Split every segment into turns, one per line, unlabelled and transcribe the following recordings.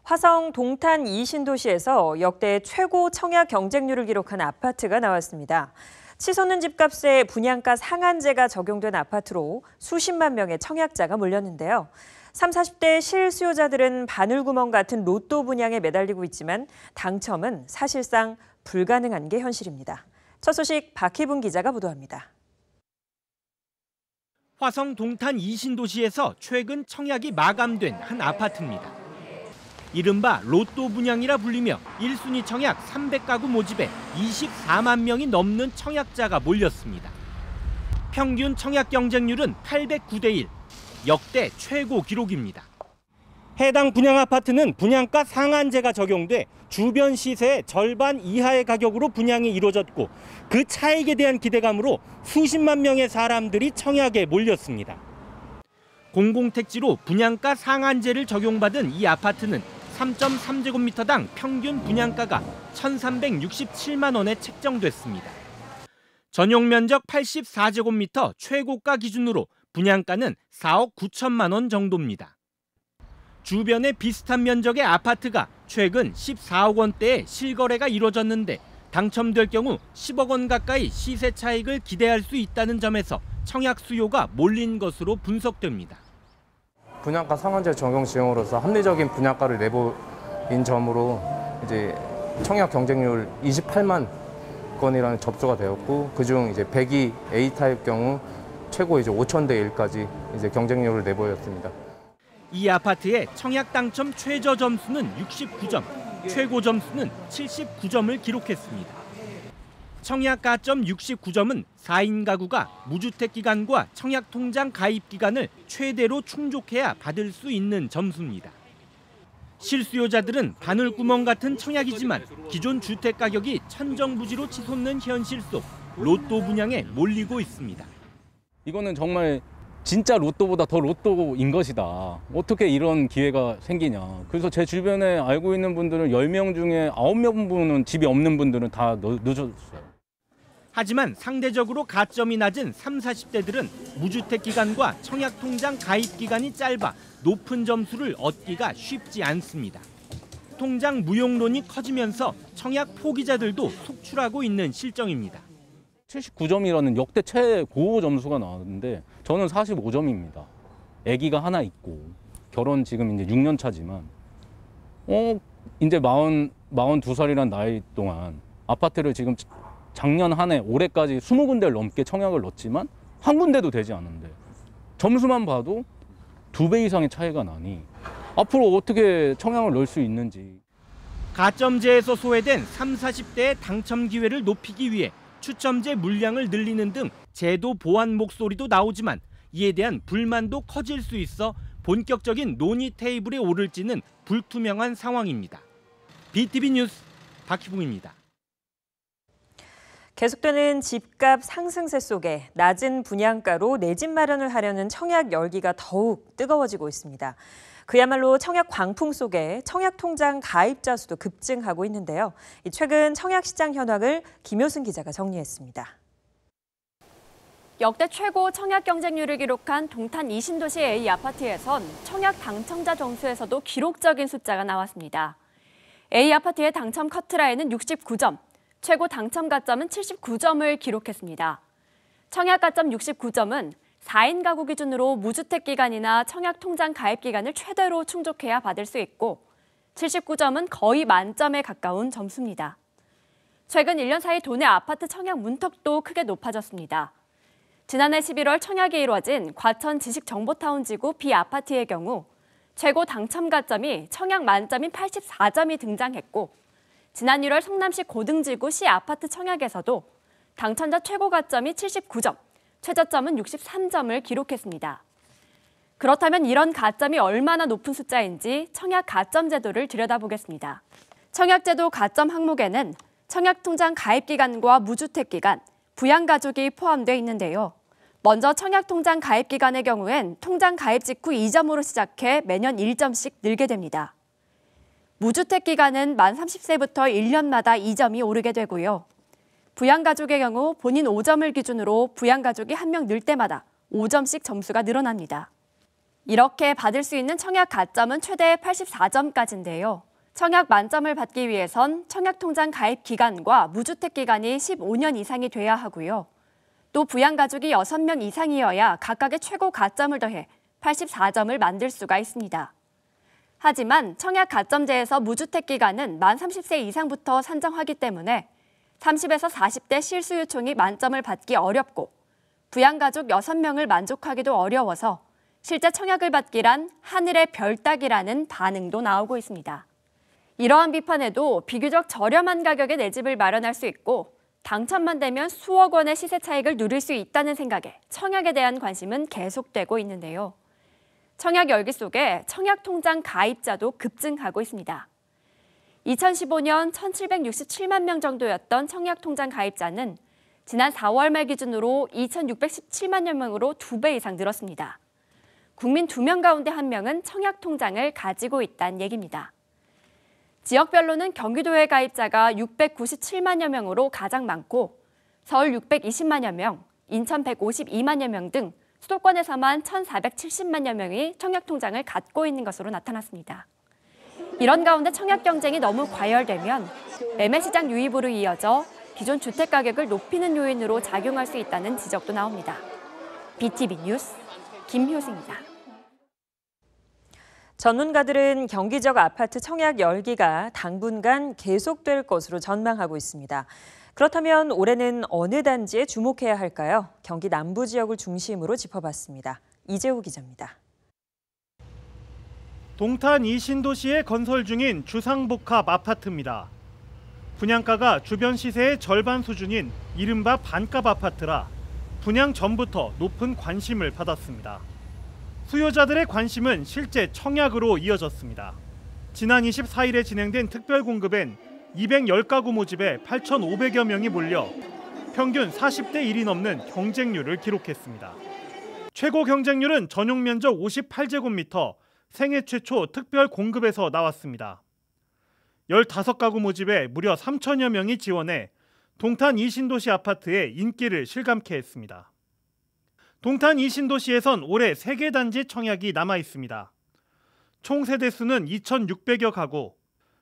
화성 동탄 이신도시에서 역대 최고 청약 경쟁률을 기록한 아파트가 나왔습니다. 치솟는 집값에 분양가 상한제가 적용된 아파트로 수십만 명의 청약자가 몰렸는데요. 30, 40대 실수요자들은 바늘구멍 같은 로또 분양에 매달리고 있지만 당첨은 사실상 불가능한 게 현실입니다. 첫 소식 박희분 기자가 보도합니다.
화성 동탄 이신도시에서 최근 청약이 마감된 한 아파트입니다. 이른바 로또 분양이라 불리며 1순위 청약 300가구 모집에 24만 명이 넘는 청약자가 몰렸습니다. 평균 청약 경쟁률은 809대 1, 역대 최고 기록입니다. 해당 분양 아파트는 분양가 상한제가 적용돼 주변 시세의 절반 이하의 가격으로 분양이 이루어졌고 그 차익에 대한 기대감으로 수십만 명의 사람들이 청약에 몰렸습니다. 공공택지로 분양가 상한제를 적용받은 이 아파트는 3.3제곱미터당 평균 분양가가 1,367만 원에 책정됐습니다. 전용 면적 84제곱미터 최고가 기준으로 분양가는 4억 9천만 원 정도입니다. 주변에 비슷한 면적의 아파트가 최근 14억 원대의 실거래가 이루어졌는데 당첨될 경우 10억 원 가까이 시세 차익을 기대할 수 있다는 점에서 청약 수요가 몰린 것으로 분석됩니다.
분양가 상한제 적용 지형으로서 합리적인 분양가를 내보인 점으로 이제 청약 경쟁률 28만 건이라는 접수가 되었고 그중 이제 102 A 타입 경우 최고 이제 5,000대 1까지 이제 경쟁률을 내보였습니다.
이 아파트의 청약 당첨 최저 점수는 69점, 최고 점수는 79점을 기록했습니다. 청약 가점 69점은 4인 가구가 무주택 기간과 청약 통장 가입 기간을 최대로 충족해야 받을 수 있는 점수입니다. 실수요자들은 바늘구멍 같은 청약이지만 기존 주택 가격이 천정부지로 치솟는 현실 속 로또 분양에 몰리고 있습니다.
이거는 정말 진짜 로또보다 더 로또인 것이다. 어떻게 이런 기회가 생기냐. 그래서 제 주변에 알고 있는 분들은 10명 중에 9명 분은 집이 없는 분들은 다 늦었어요.
하지만 상대적으로 가점이 낮은 30, 40대들은 무주택 기간과 청약 통장 가입 기간이 짧아 높은 점수를 얻기가 쉽지 않습니다. 통장 무용론이 커지면서 청약 포기자들도 속출하고 있는 실정입니다.
79점이라는 역대 최고 점수가 나왔는데 저는 45점입니다. 아기가 하나 있고 결혼 지금 이제 6년 차지만 이제 42살이란 나이 동안 아파트를 지금 작년 한 해 올해까지 20군데를 넘게 청약을 넣었지만 한 군데도 되지 않는데 점수만 봐도 2배 이상의 차이가 나니 앞으로 어떻게 청약을 넣을 수 있는지.
가점제에서 소외된 30, 40대의 당첨 기회를 높이기 위해 추첨제 물량을 늘리는 등 제도 보완 목소리도 나오지만 이에 대한 불만도 커질 수 있어 본격적인 논의 테이블에 오를지는 불투명한 상황입니다. BTV 뉴스 박희붕입니다.
계속되는 집값 상승세 속에 낮은 분양가로 내 집 마련을 하려는 청약 열기가 더욱 뜨거워지고 있습니다. 그야말로 청약 광풍 속에 청약통장 가입자 수도 급증하고 있는데요. 최근 청약시장 현황을 김효승 기자가 정리했습니다.
역대 최고 청약 경쟁률을 기록한 동탄 이신도시 A 아파트에선 청약 당첨자 정수에서도 기록적인 숫자가 나왔습니다. A 아파트의 당첨 커트라인은 69점, 최고 당첨 가점은 79점을 기록했습니다. 청약 가점 69점은 4인 가구 기준으로 무주택 기간이나 청약 통장 가입 기간을 최대로 충족해야 받을 수 있고 79점은 거의 만점에 가까운 점수입니다. 최근 1년 사이 도내 아파트 청약 문턱도 크게 높아졌습니다. 지난해 11월 청약이 이루어진 과천 지식정보타운지구 B 아파트의 경우 최고 당첨 가점이 청약 만점인 84점이 등장했고 지난 1월 성남시 고등지구 C 아파트 청약에서도 당첨자 최고 가점이 79점, 최저점은 63점을 기록했습니다. 그렇다면 이런 가점이 얼마나 높은 숫자인지 청약 가점 제도를 들여다보겠습니다. 청약제도 가점 항목에는 청약통장 가입 기간과 무주택 기간, 부양가족이 포함되어 있는데요. 먼저 청약통장 가입 기간의 경우엔 통장 가입 직후 2점으로 시작해 매년 1점씩 늘게 됩니다. 무주택 기간은 만 30세부터 1년마다 2점이 오르게 되고요. 부양가족의 경우 본인 5점을 기준으로 부양가족이 한 명 늘 때마다 5점씩 점수가 늘어납니다. 이렇게 받을 수 있는 청약 가점은 최대 84점까지인데요. 청약 만점을 받기 위해선 청약통장 가입 기간과 무주택 기간이 15년 이상이 돼야 하고요. 또 부양가족이 6명 이상이어야 각각의 최고 가점을 더해 84점을 만들 수가 있습니다. 하지만 청약 가점제에서 무주택 기간은 만 30세 이상부터 산정하기 때문에 30에서 40대 실수 요청이 만점을 받기 어렵고 부양가족 6명을 만족하기도 어려워서 실제 청약을 받기란 하늘의 별 따기라는 반응도 나오고 있습니다. 이러한 비판에도 비교적 저렴한 가격에 내 집을 마련할 수 있고 당첨만 되면 수억 원의 시세 차익을 누릴 수 있다는 생각에 청약에 대한 관심은 계속되고 있는데요. 청약 열기 속에 청약통장 가입자도 급증하고 있습니다. 2015년 1,767만 명 정도였던 청약통장 가입자는 지난 4월 말 기준으로 2,617만여 명으로 2배 이상 늘었습니다. 국민 2명 가운데 1명은 청약통장을 가지고 있다는 얘기입니다. 지역별로는 경기도의 가입자가 697만여 명으로 가장 많고 서울 620만여 명, 인천 152만여 명 등 수도권에서만 1,470만여 명이 청약통장을 갖고 있는 것으로 나타났습니다. 이런 가운데 청약 경쟁이 너무 과열되면 매매시장 유입으로 이어져 기존 주택 가격을 높이는 요인으로 작용할 수 있다는 지적도 나옵니다. BTV 뉴스 김효승입니다.
전문가들은 경기적 아파트 청약 열기가 당분간 계속될 것으로 전망하고 있습니다. 그렇다면 올해는 어느 단지에 주목해야 할까요? 경기 남부 지역을 중심으로 짚어봤습니다. 이재호 기자입니다.
동탄 이신도시에 건설 중인 주상복합 아파트입니다. 분양가가 주변 시세의 절반 수준인 이른바 반값 아파트라 분양 전부터 높은 관심을 받았습니다. 수요자들의 관심은 실제 청약으로 이어졌습니다. 지난 24일에 진행된 특별공급엔 210가구 모집에 8,500여 명이 몰려 평균 40대 1이 넘는 경쟁률을 기록했습니다. 최고 경쟁률은 전용 면적 58제곱미터 생애 최초 특별 공급에서 나왔습니다. 15가구 모집에 무려 3천여 명이 지원해 동탄 이신도시 아파트의 인기를 실감케 했습니다. 동탄 이신도시에선 올해 3개 단지 청약이 남아 있습니다. 총 세대수는 2,600여 가구.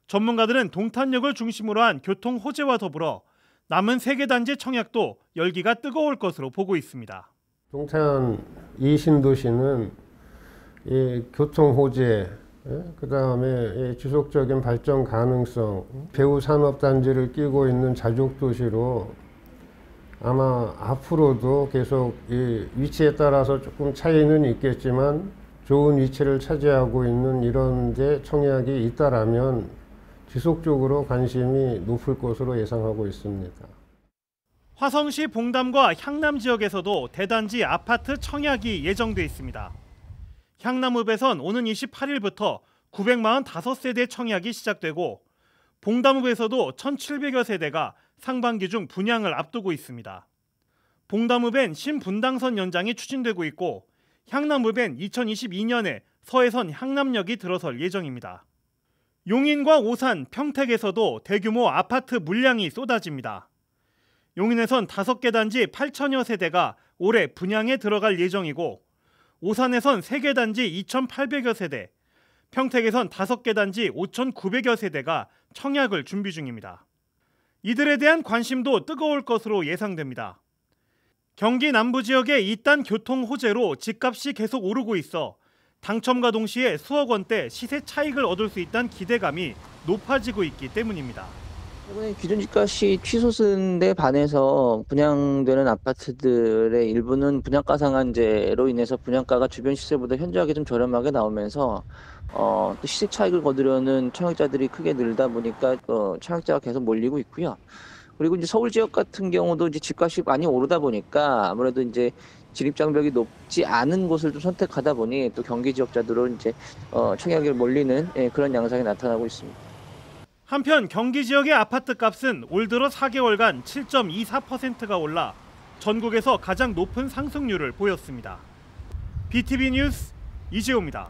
전문가들은 동탄역을 중심으로 한 교통 호재와 더불어 남은 3개 단지 청약도 열기가 뜨거울 것으로 보고 있습니다.
동탄 이신도시는 교통 호재, 그다음에 지속적인 발전 가능성, 배후 산업 단지를 끼고 있는 자족 도시로 아마 앞으로도 계속 이 위치에 따라서 조금 차이는 있겠지만 좋은 위치를 차지하고 있는 이런 데 청약이 있다라면 지속적으로 관심이 높을 것으로 예상하고 있습니다.
화성시 봉담과 향남 지역에서도 대단지 아파트 청약이 예정돼 있습니다. 향남읍에선 오는 28일부터 945세대 청약이 시작되고 봉담읍에서도 1,700여 세대가 상반기 중 분양을 앞두고 있습니다. 봉담읍엔 신분당선 연장이 추진되고 있고 향남읍엔 2022년에 서해선 향남역이 들어설 예정입니다. 용인과 오산, 평택에서도 대규모 아파트 물량이 쏟아집니다. 용인에선 5개 단지 8천여 세대가 올해 분양에 들어갈 예정이고 오산에선 3개 단지 2,800여 세대, 평택에선 5개 단지 5,900여 세대가 청약을 준비 중입니다. 이들에 대한 관심도 뜨거울 것으로 예상됩니다. 경기 남부 지역의 이딴 교통 호재로 집값이 계속 오르고 있어 당첨과 동시에 수억 원대 시세 차익을 얻을 수 있다는 기대감이 높아지고 있기 때문입니다.
이번에 기존 집값이 취소된 데 반해서 분양되는 아파트들의 일부는 분양가 상한제로 인해서 분양가가 주변 시세보다 현저하게 좀 저렴하게 나오면서 또 시세 차익을 거두려는 청약자들이 크게 늘다 보니까 청약자가 계속 몰리고 있고요. 그리고 이제 서울 지역 같은 경우도 이제 집값이 많이 오르다 보니까 아무래도 이제 진입장벽이 높지 않은 곳을 좀 선택하다 보니 또 경기 지역자들은 이제 청약에 몰리는 그런 양상이 나타나고 있습니다.
한편 경기 지역의 아파트 값은 올 들어 4개월간 7.24%가 올라 전국에서 가장 높은 상승률을 보였습니다. BTV 뉴스 이재호입니다.